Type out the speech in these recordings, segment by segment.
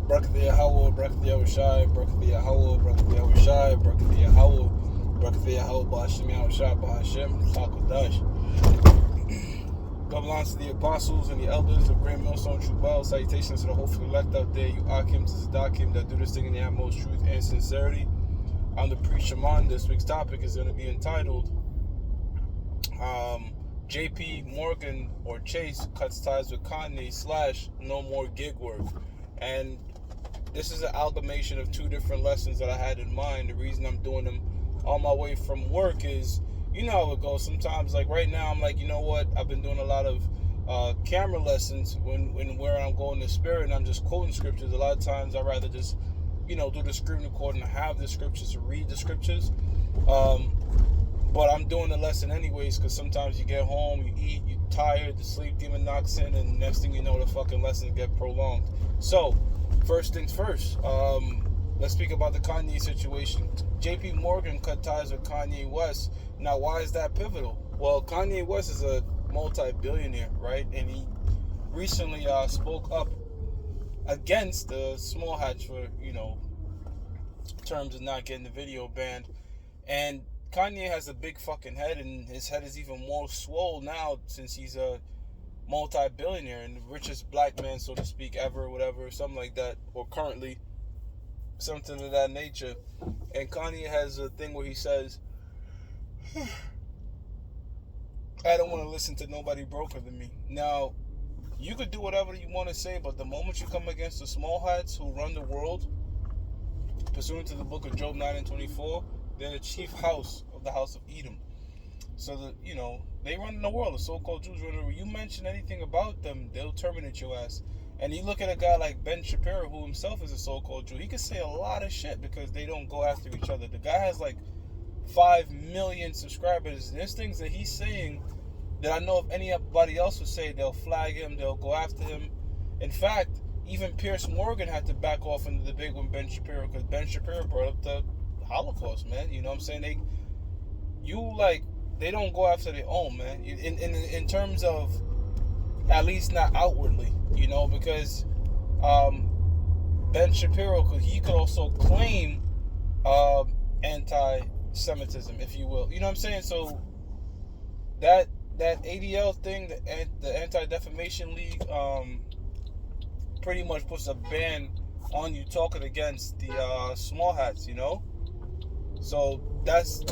Brakati Yahweh, Brakati Yahushai, Brakati Yahweh, Brakati Yahushai, Brakati Yahweh, Brakati Yahweh, Ba'ashem Yahushai, Ba'ashem, Chakadash. God belongs to the apostles and the elders of Grand Millstone True Bible. Salutations to the hopefully elect out there, you Akim to Zadakim that do this thing in the utmost truth and sincerity. I'm the preacher man. This week's topic is going to be entitled JP Morgan or Chase cuts ties with Kanye / no more gig work. And this is an amalgamation of two different lessons that I had in mind. The reason I'm doing them on my way from work is, you know how it goes. Sometimes, like right now, I'm like, you know what? I've been doing a lot of camera lessons where I'm going to spirit and I'm just quoting scriptures. A lot of times I rather just, do the screen recording and have the scriptures to read the scriptures. But I'm doing the lesson anyways because sometimes you get home, you eat, you're tired, the sleep demon knocks in, and next thing you know, the fucking lessons get prolonged. So, first things first, let's speak about the Kanye situation. JP Morgan cut ties with Kanye West. Now, why is that pivotal? Well, Kanye West is a multi-billionaire, right? And he recently spoke up against the small hats for, terms of not getting the video banned. And Kanye has a big fucking head, and his head is even more swole now since he's a multi-billionaire and the richest black man, so to speak, ever, whatever, something like that, or currently, something of that nature. And Kanye has a thing where he says, I don't want to listen to nobody broker than me. Now, you could do whatever you want to say, but the moment you come against the small hats who run the world, pursuant to the book of Job 9:24, they're the chief house of the house of Edom. So they run the world. The so-called Jews run the world. You mention anything about them, they'll terminate your ass. And you look at a guy like Ben Shapiro, who himself is a so-called Jew. He could say a lot of shit because they don't go after each other. The guy has like 5 million subscribers. There's things that he's saying that I know if anybody else would say, they'll flag him, they'll go after him. In fact, even Piers Morgan had to back off in the debate with Ben Shapiro because Ben Shapiro brought up the Holocaust, man. You know what I'm saying? They don't go after their own, man. In terms of, at least not outwardly, because Ben Shapiro, he could also claim anti-Semitism, if you will. You know what I'm saying? So that ADL thing, the Anti-Defamation League, pretty much puts a ban on you talking against the small hats, So that's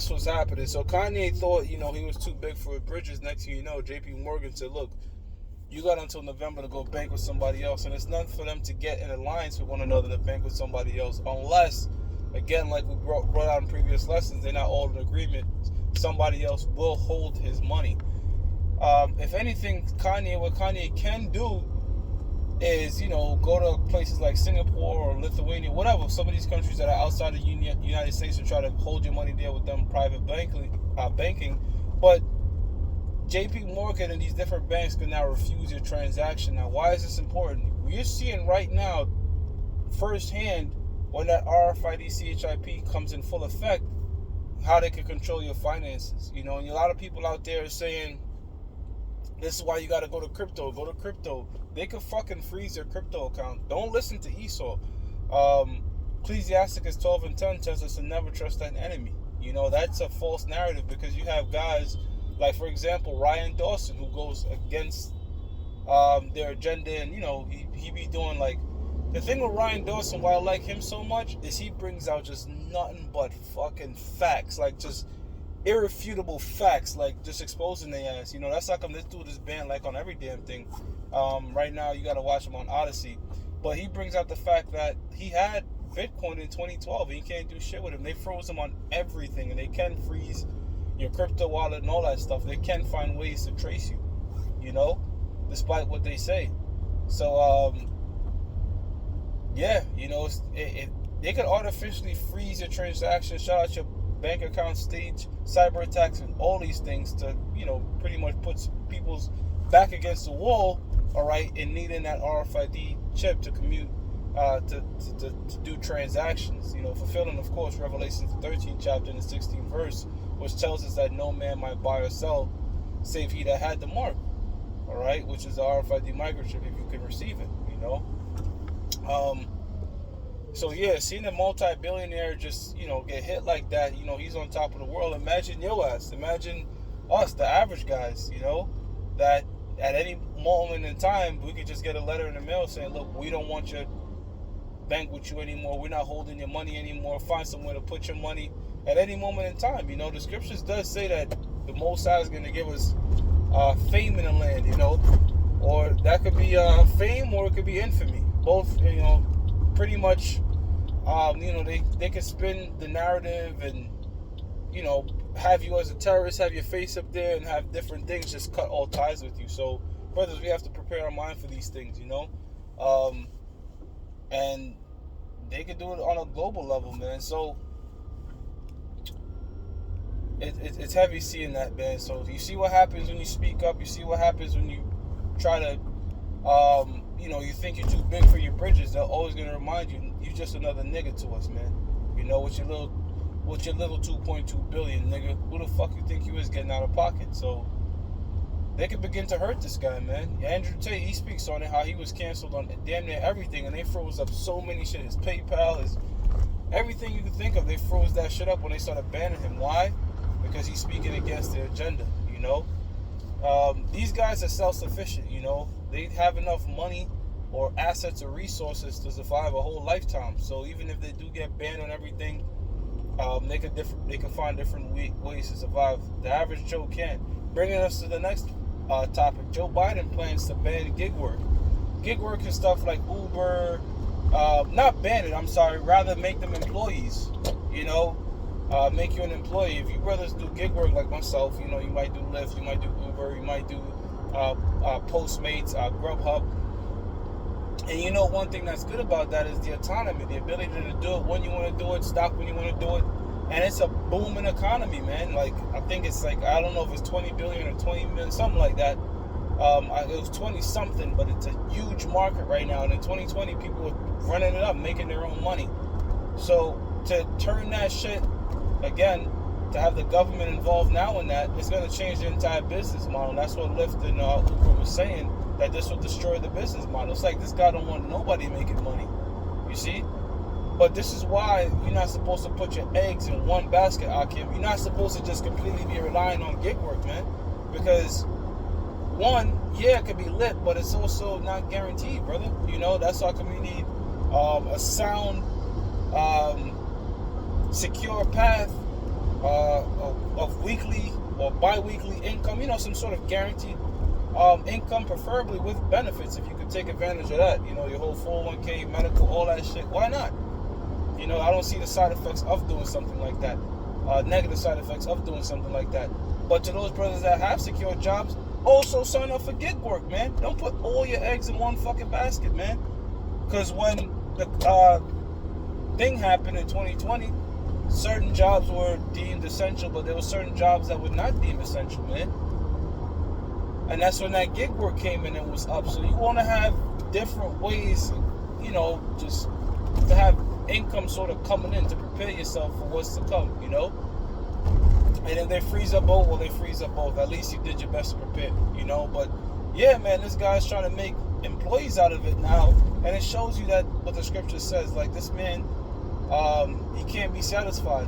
what's happening. So Kanye thought, he was too big for bridges. Next thing you know, JP Morgan said, look, you got until November to go bank with somebody else, and it's nothing for them to get in alliance with one another to bank with somebody else, unless, again, like we brought out in previous lessons, they're not all in agreement. Somebody else will hold his money. If anything, what Kanye can do is, go to places like Singapore or Lithuania, whatever, some of these countries that are outside of the United States, and try to hold your money there with them private banking. But JP Morgan and these different banks can now refuse your transaction. Now, why is this important? We're seeing right now, firsthand, when that RFID CHIP comes in full effect, how they can control your finances. And a lot of people out there are saying, this is why you got to go to crypto. Go to crypto. They could fucking freeze your crypto account. Don't listen to Esau. Ecclesiasticus 12:10 tells us to never trust an enemy. That's a false narrative because you have guys like, for example, Ryan Dawson, who goes against their agenda, and he be doing like, the thing with Ryan Dawson, why I like him so much, is he brings out just nothing but fucking facts, like just irrefutable facts, like just exposing their ass. That's how come this dude is banned like on every damn thing. Right now you gotta watch him on Odyssey, but he brings out the fact that he had Bitcoin in 2012 and you can't do shit with him. They froze him on everything, and they can freeze your crypto wallet and all that stuff. They can find ways to trace you, despite what they say. So they could artificially freeze your transactions, shut out your bank account, stage cyber attacks, and all these things to, pretty much puts people's back against the wall, all right, and needing that RFID chip to commute, to do transactions, fulfilling, of course, Revelation 13 chapter and the 16th verse, which tells us that no man might buy or sell save he that had the mark, all right, which is the RFID microchip, if you can receive it, Um, so yeah, seeing a multi-billionaire just get hit like that, he's on top of the world. Imagine your ass. Imagine us, the average guys. That at any moment in time we could just get a letter in the mail saying, "Look, we don't want your bank with you anymore. We're not holding your money anymore. Find somewhere to put your money." At any moment in time, the scriptures does say that the Most High is going to give us fame in the land. Or that could be fame, or it could be infamy. Both, pretty much. They could spin the narrative and have you as a terrorist, have your face up there, and have different things just cut all ties with you. So, brothers, we have to prepare our mind for these things. And they could do it on a global level, man. So it's heavy seeing that, man. So you see what happens when you speak up. You see what happens when you try to, you think you're too big for your bridges. They're always gonna remind you, you're just another nigga to us, man. With your little 2.2 billion, nigga. Who the fuck you think you is getting out of pocket? So they could begin to hurt this guy, man. Andrew Tate, he speaks on it, how he was canceled on damn near everything, and they froze up so many shit. His PayPal, his everything you could think of, they froze that shit up when they started banning him. Why? Because he's speaking against their agenda, These guys are self-sufficient, They have enough money or assets or resources to survive a whole lifetime. So even if they do get banned on everything, they can find different ways to survive. The average Joe can't. Bringing us to the next topic, Joe Biden plans to ban gig work. Gig work is stuff like Uber, not ban it, I'm sorry, rather make them employees, make you an employee. If you brothers do gig work like myself, you might do Lyft, you might do Uber, you might do Postmates, Grubhub. And one thing that's good about that is the autonomy, the ability to do it when you want to do it, stop when you want to do it. And it's a booming economy, man. Like, I think it's like, I don't know if it's 20 billion or 20 million, something like that. It was 20 something, but it's a huge market right now. And in 2020, people were running it up, making their own money. So to turn that shit, again, to have the government involved now in that, it's going to change the entire business model. And that's what Lyft and Uber was saying, that this will destroy the business model. It's like, this guy don't want nobody making money, you see? But this is why you're not supposed to put your eggs in one basket, Akim. You're not supposed to just completely be relying on gig work, man. Because, one, yeah, it could be lit, but it's also not guaranteed, brother. That's why we need a sound, secure path of weekly or bi-weekly income, some sort of guaranteed income, preferably with benefits. If you could take advantage of that, your whole 401k, medical, all that shit, why not? I don't see the side effects of doing something like that, negative side effects of doing something like that. But to those brothers that have secure jobs, also sign up for gig work, man. Don't put all your eggs in one fucking basket, man. Because when the thing happened in 2020, certain jobs were deemed essential, but there were certain jobs that were not deemed essential, man. And that's when that gig work came in and was up. So you want to have different ways, just to have income sort of coming in to prepare yourself for what's to come, And if they freeze up both, well, they freeze up both. At least you did your best to prepare, But yeah, man, this guy's trying to make employees out of it now. And it shows you that what the scripture says. Like, this man, he can't be satisfied,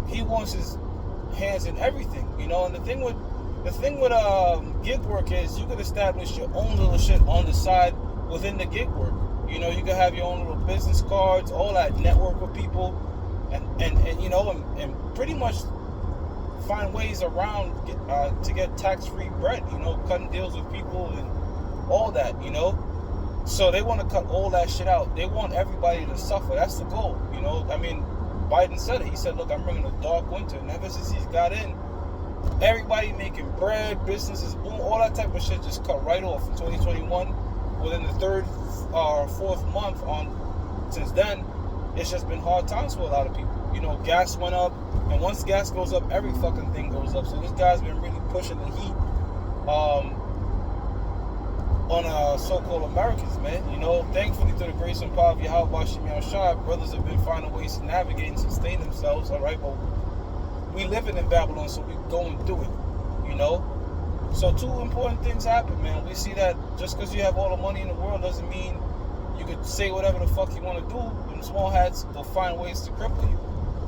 He wants his hands in everything, And the thing with gig work is you can establish your own little shit on the side within the gig work. You can have your own little business cards, all that, network with people, and pretty much find ways around to get tax-free bread. Cutting deals with people and all that. So they want to cut all that shit out. They want everybody to suffer. That's the goal. Biden said it. He said, look, I'm bringing a dark winter. And ever since he's got in, everybody making bread, businesses, boom, all that type of shit just cut right off in 2021. Within the third or fourth month since then, it's just been hard times for a lot of people. Gas went up, and once gas goes up, every fucking thing goes up. So this guy's been really pushing the heat on so-called Americans, man. Thankfully, through the grace and power of Yahweh Shem Shah, brothers have been finding ways to navigate and sustain themselves, all right? But we living in Babylon, so we going through it, So two important things happen, man. We see that just because you have all the money in the world doesn't mean you could say whatever the fuck you want to do. Them small hats will find ways to cripple you.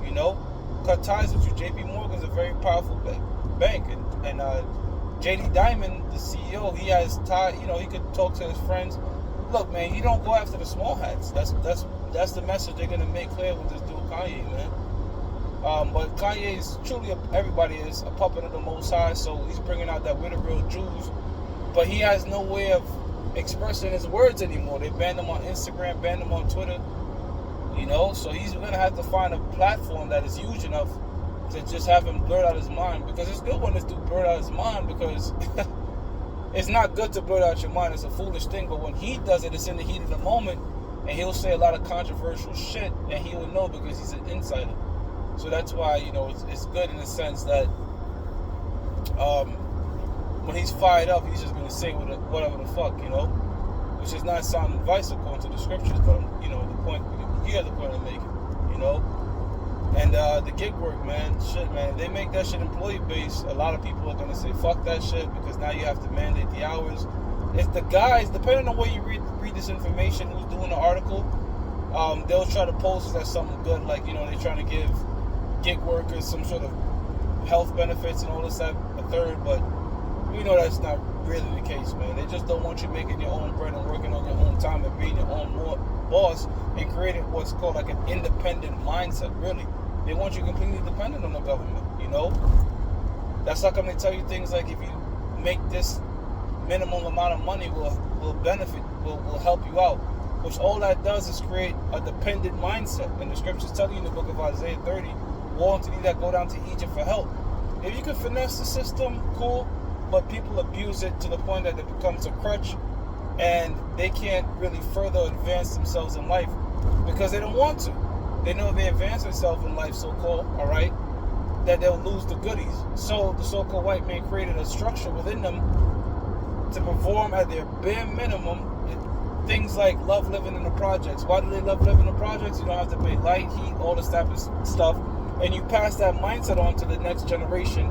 You know, cut ties with you. J.P. Morgan's a very powerful bank, and J.D. Diamond, the CEO, he has tie. You know, he could talk to his friends. Look, man, you don't go after the small hats. That's the message they're gonna make clear with this dude Kanye, man. But Kanye is truly, everybody is a puppet of the Most High, so he's bringing out that we're the real Jews. But he has no way of expressing his words anymore. They banned him on Instagram, banned him on Twitter, you know. So he's gonna have to find a platform that is huge enough to just have him blurt out his mind. Because it's good when this dude blurt out his mind, because it's not good to blurt out your mind. It's a foolish thing. But when he does it, it's in the heat of the moment, and he'll say a lot of controversial shit, and he will know because he's an insider. So that's why, you know, it's good in the sense that when he's fired up, he's just gonna say whatever the fuck, you know, which is not sound advice according to the scriptures, but you know, the point, you get the point I'm making, you know. And the gig work, man, shit, man, if they make that shit employee based, a lot of people are gonna say fuck that shit, because now you have to mandate the hours. It's the guys, depending on where you read this information, who's doing the article, they'll try to post it as something good, like, you know, they're trying to give gig workers some sort of health benefits and all this, that, a third, but we know that's not really the case, man. They just don't want you making your own bread and working on your own time and being your own boss and creating what's called like an independent mindset, really. They want you completely dependent on the government, you know? That's how come they tell you things like, if you make this minimum amount of money, will benefit, will help you out. Which all that does is create a dependent mindset. And the scriptures tell you in the book of Isaiah 30, woe unto thee that go down to Egypt for help. If you can finesse the system, cool, but people abuse it to the point that it becomes a crutch, and they can't really further advance themselves in life because they don't want to. They know if they advance themselves in life, so-called, all right, that they'll lose the goodies. So the so-called white man created a structure within them to perform at their bare minimum things like love living in the projects. Why do they love living in the projects? You don't have to pay light, heat, all this type of stuff, and you pass that mindset on to the next generation.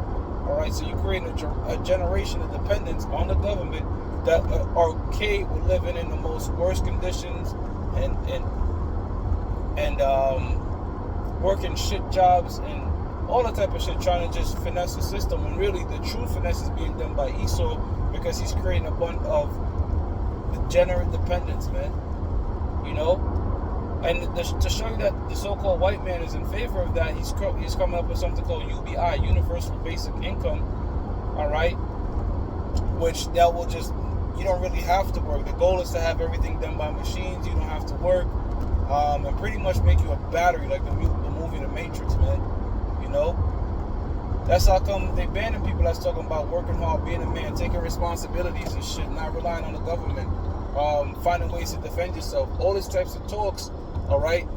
All right, so you create a generation of dependence on the government that are okay with living in the most worst conditions and working shit jobs and all that type of shit, trying to just finesse the system, when really the true finesse is being done by Esau, because he's creating a bunch of degenerate dependence, man. You know? And to show you that the so-called white man is in favor of that, he's coming up with something called UBI, Universal Basic Income, all right? Which that will just, you don't really have to work. The goal is to have everything done by machines. You don't have to work, and pretty much make you a battery, like the movie The Matrix, man. You know? That's how come they banning people that's talking about working hard, being a man, taking responsibilities and shit, not relying on the government, finding ways to defend yourself. All these types of talks, all right?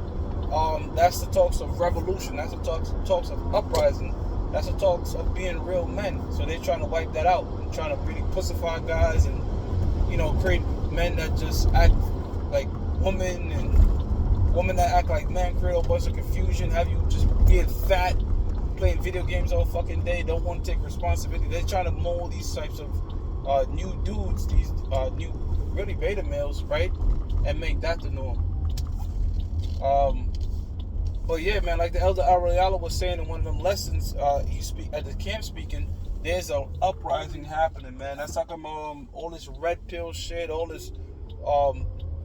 That's the talks of revolution. That's the talks of uprising. That's the talks of being real men. So they're trying to wipe that out and trying to really pussify guys and, you know, create men that just act like women and women that act like men, create a bunch of confusion, have you just being fat, playing video games all fucking day, don't want to take responsibility. They're trying to mold these types of new dudes, these new really beta males, right? And make that the norm. But yeah, man, like the Elder Ariella was saying in one of them lessons, he speak at the camp speaking, there's an uprising happening, man. That's how come all this red pill shit, all this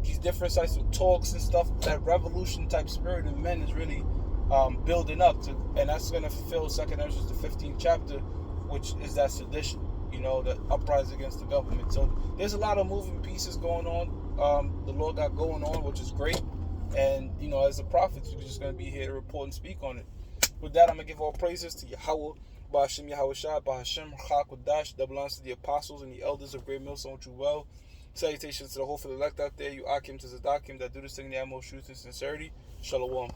these different types of talks and stuff, that revolution type spirit in men is really building up to, and that's going to fulfill 2nd Ezra, the 15th chapter, which is that sedition, you know, the uprising against the government. So there's a lot of moving pieces going on. The Lord got going on, which is great. And, you know, as the prophets, we're just going to be here to report and speak on it. With that, I'm going to give all praises to Yahweh, Ba'ashem Yahweh Shai, Ba'ashem Chakodash, double honors to the apostles and the elders of Great Millstone, which you well. Salutations to the whole for the elect out there, you Akim to Zadakim that do this thing in the utmost truth and sincerity. Shalom.